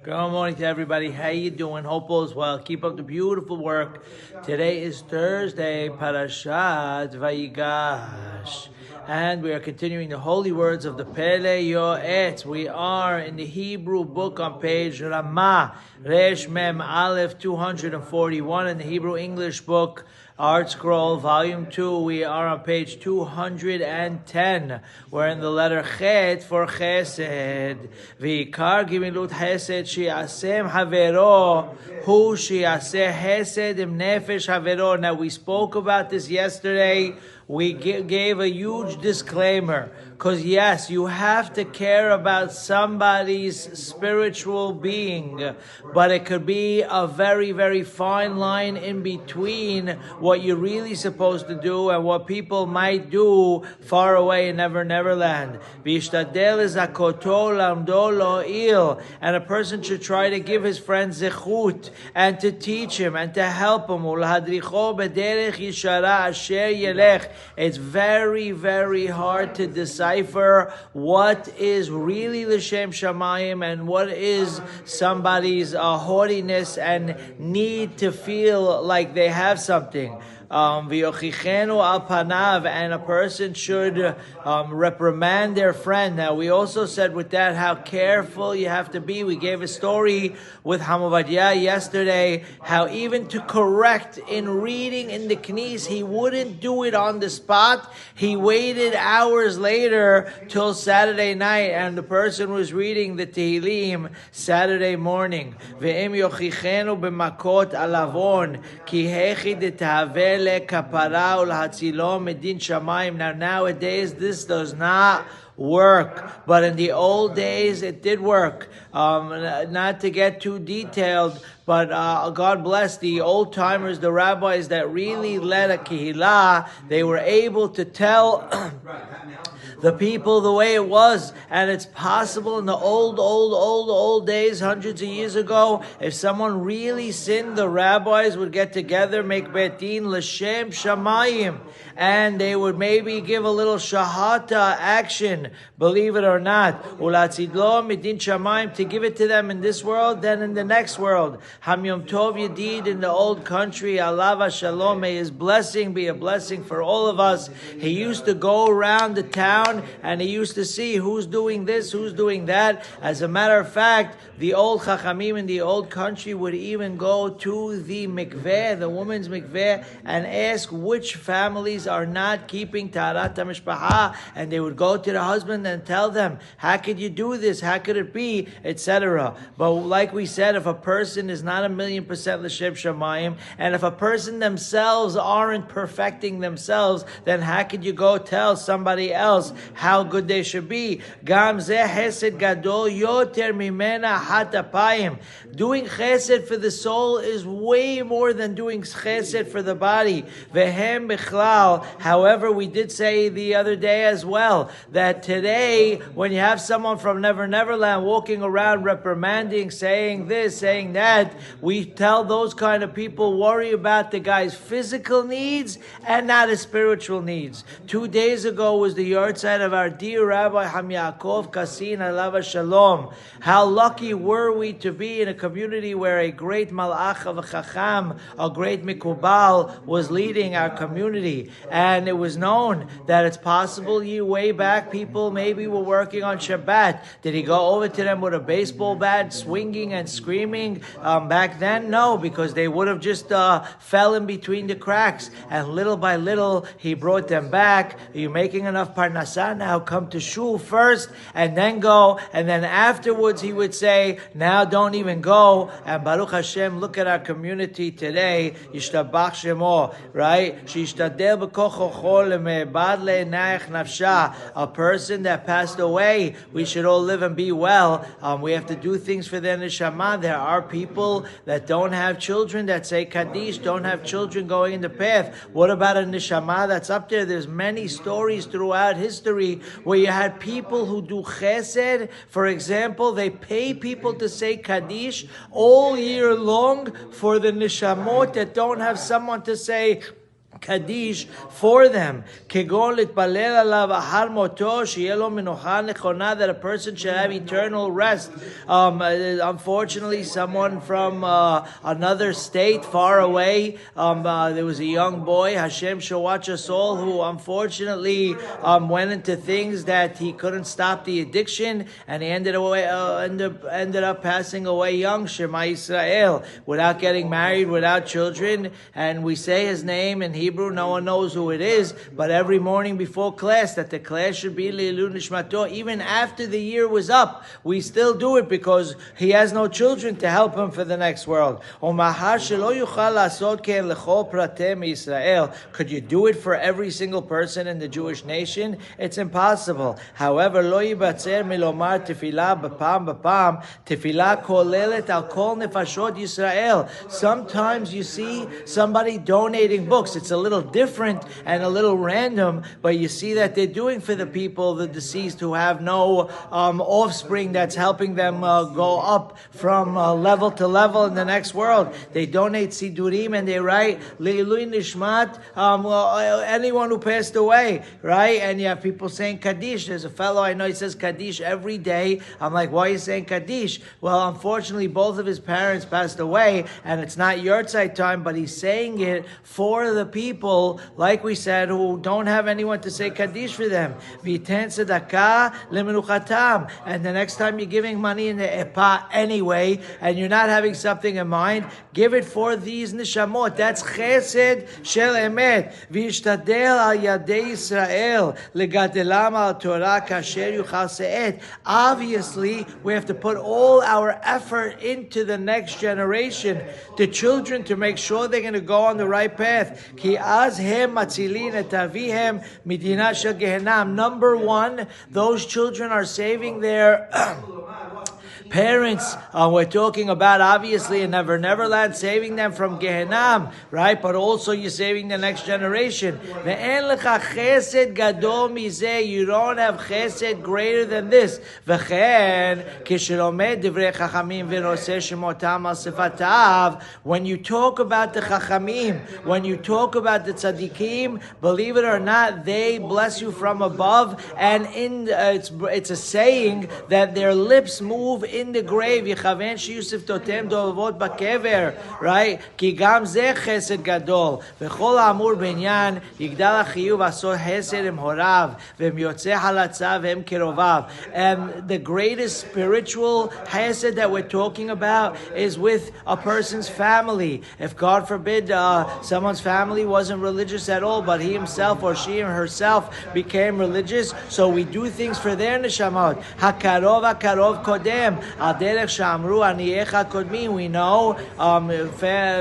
Good morning to everybody. How you doing? Hope all is well. Keep up the beautiful work. Today is Thursday, Parashat Vayigash. And we are continuing the holy words of the Pele Yoetz. We are in the Hebrew book on page Ramah, Resh Mem Aleph 241 in the Hebrew English book, Art Scroll, Volume 2. We are on page 210. We're in the letter Chet for Chesed. V'ikar gimilut Hesed shi'asem havero hu shi'aseh Hesed im nefesh havero. Now we spoke about this yesterday. We gave a huge disclaimer, because yes, you have to care about somebody's spiritual being, but it could be a very, very fine line in between what you're really supposed to do and what people might do far away in Neverland. And a person should try to give his friend zechut and to teach him and to help him. It's very, very hard to decipher what is really l'shem shamayim and what is somebody's haughtiness and need to feel like they have something. And a person should reprimand their friend. Now, we also said with that how careful you have to be. We gave a story with Batya yesterday, how even to correct in reading in the knis, he wouldn't do it on the spot. He waited hours later till Saturday night, and the person was reading the Tehillim Saturday morning. Now nowadays this does not work, but in the old days it did work. Not to get too detailed, but God bless the old timers, the rabbis that really led a kehillah. They were able to tell the people the way it was, and it's possible in the old days, hundreds of years ago, if someone really sinned, the rabbis would get together, make betin l'shem shamayim, and they would maybe give a little shahata action, believe it or not, ulatzidlo midin shamayim, to give it to them in this world, then in the next world. Ham Yom Tov Yedid in the old country, Alava Shalom, may his blessing be a blessing for all of us. He used to go around the town and he used to see who's doing this, who's doing that. As a matter of fact, the old chachamim in the old country would even go to the mikveh, the woman's mikveh, and ask which families are not keeping taharat hamishpacha, and they would go to the husband and tell them, how could you do this, how could it be, etc. But like we said, if a person is not 1,000,000% l'shem shamayim, and if a person themselves aren't perfecting themselves, then how could you go tell somebody else how good they should be? Gam zeh hesed gadol yoter mimena hatapayim. Doing chesed for the soul is way more than doing chesed for the body. Vehem bichlal. However, we did say the other day as well that today, when you have someone from Neverland walking around reprimanding, saying this, saying that, we tell those kind of people, worry about the guy's physical needs and not his spiritual needs. 2 days ago was the yahrzeit of our dear Rabbi Ham Yaakov Kassin Alava Shalom. How lucky were we to be in a community where a great malach of a chacham, a great mikubal, was leading our community. And it was known that it's possible way back people maybe were working on Shabbat. Did he go over to them with a baseball bat, swinging and screaming? Back then, no, because they would have just fell in between the cracks. And little by little, he brought them back. Are you making enough parnasah now? Come to shul first, and then go. And then afterwards, he would say, now don't even go. And Baruch Hashem, look at our community today. Yishtabach Shemo, right? Shishtadel b'kochocho lemebad le'nayach nafsha. A person that passed away, we should all live and be well. We have to do things for their neshama. There are people that don't have children that say Kaddish, don't have children going in the path. What about a neshama that's up there? There's many stories throughout history where you had people who do chesed. For example, they pay people to say Kaddish all year long for the neshamot that don't have someone to say Kaddish for them. Kegon litpalel alav ahar moto sheyeh lo menucha nechona, that a person should have eternal rest. Unfortunately, someone from another state far away, there was a young boy, Hashem shall watch us all, who unfortunately went into things that he couldn't stop the addiction, and he ended up passing away young, Shema Yisrael, without getting married, without children. And we say his name in Hebrew, no one knows who it is, but every morning before class, that the class should be Leilu Nishmato, even after the year was up, we still do it because he has no children to help him for the next world. Could you do it for every single person in the Jewish nation? It's impossible. However, lo yibatzer milomar tefillah b'pam b'pam, tefillah kolelet al kol nefashot Yisrael. Sometimes you see somebody donating books. It's a little different and a little random, but you see that they're doing for the people, the deceased, who have no offspring that's helping them go up from level to level in the next world. They donate sidurim and they write Leilui Nishmat, anyone who passed away, right? And you have people saying Kaddish. There's a fellow I know, he says Kaddish every day. I'm like, why are you saying Kaddish? Well, unfortunately, both of his parents passed away, and it's not Yortzeit time, but he's saying it for the people, like we said, who don't have anyone to say Kaddish for them. V'iten tzedakah lemenuchatam. And the next time you're giving money in the epa anyway, and you're not having something in mind, give it for these neshamot. That's chesed shelemah. V'ishtadel al yadei Yisrael legadelam al Torah kasher yuchal se'et. Obviously, we have to put all our effort into the next generation, the children, to make sure they're going to go on the right path. Ki az hem matzilin et avihem midina shel gehenam. Number one, those children are saving their parents. We're talking about, obviously, in Never Neverland, saving them from Gehenam, right? But also you're saving the next generation. Ve'en lecha chesed gadol mizeh. You don't have chesed greater than this. V'chen kishelomed divrei chachamim v'noseh shemotam al sefatav. When you talk about the chachamim, when you talk about the tzaddikim, believe it or not, they bless you from above, and it's a saying that their lips move in the grave. Yechaven sheyusef totem dovot bakever, right? Ki gam zeh chesed gadol v'chol ha'amur b'inyan yigdal ha'chiyuv asor hesed im horav v'em yotzeh halatzav v'em kerovav. And the greatest spiritual hesed that we're talking about is with a person's family. If God forbid someone's family wasn't religious at all, but he himself or she herself became religious, so we do things for their neshamot. Hakarov hakarov kodem al derech shamru aniyecha kodmi. We know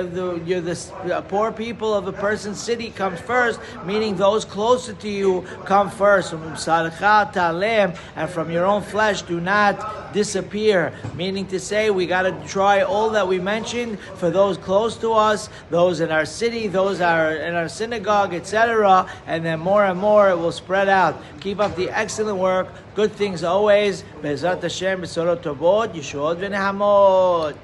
the poor people of a person's city comes first, meaning those closer to you come first. And from your own flesh do not disappear, meaning to say we got to try all that we mentioned for those close to us, those in our city, those are in our synagogue, etc., and then more and more it will spread out. Keep up the excellent work. Good things always. Be'ezrat Hashem, b'sorot tovot, yeshuot v'nehamot.